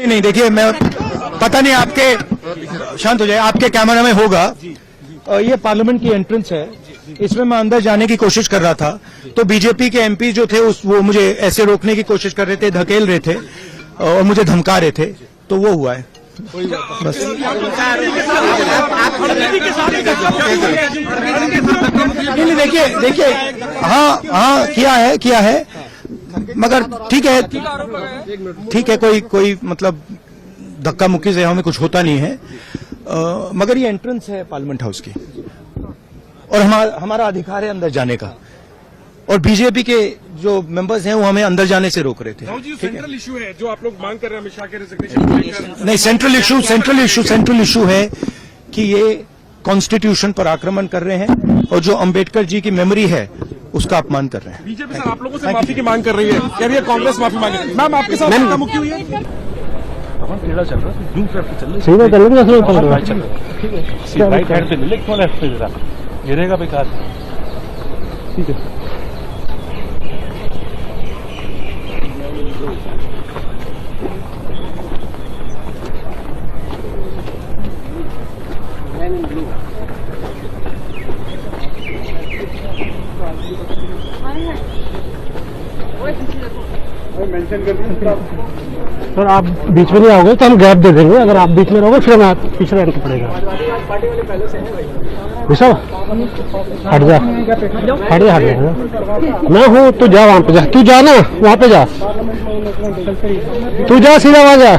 नहीं देखिए, मैं पता नहीं आपके, शांत हो जाए, आपके कैमरा में होगा। ये पार्लियामेंट की एंट्रेंस है, इसमें मैं अंदर जाने की कोशिश कर रहा था तो बीजेपी के एमपी जो थे वो मुझे ऐसे रोकने की कोशिश कर रहे थे, धकेल रहे थे और मुझे धमका रहे थे, तो वो हुआ है बस। नहीं देखिए, हाँ किया है मगर ठीक है, कोई मतलब धक्का मुक्की से हमें कुछ होता नहीं है, मगर ये एंट्रेंस है पार्लियामेंट हाउस की और हमारा अधिकार है अंदर जाने का, और बीजेपी के जो मेंबर्स हैं वो हमें अंदर जाने से रोक रहे थे। सेंट्रल इशू है जो आप लोग मांग कर रहे हैं अमित शाह के रेजिग्नेशन। नहीं, सेंट्रल इशू है कि ये कॉन्स्टिट्यूशन पर आक्रमण कर रहे हैं और जो अंबेडकर जी की मेमोरी है उसका अपमान कर रहे हैं। बीजेपी सर आप लोगों से माफी की मांग कर रही है, कह रही है कांग्रेस माफी मांग रही है। मैम आपके साथ धक्का मुक्की हुई है? टेढ़ा चल रहा है, जूम ट्रैफिक चल रहा है, सीधा चल रहा है, राइट हैंड पे मिले, क्यों लेफ्ट पे जरा गिरेगा बेकार। ठीक है। सर आप बीच में नहीं आओगे तो हम गैप दे देंगे, अगर आप बीच में रहोगे फिर हमें पीछे रहना पड़ेगा। ऋषभ हट जा, मैं हूँ, तू जा वहाँ पे जा, तू जा ना वहाँ पे जा, तू जा सीधा वहाँ जा।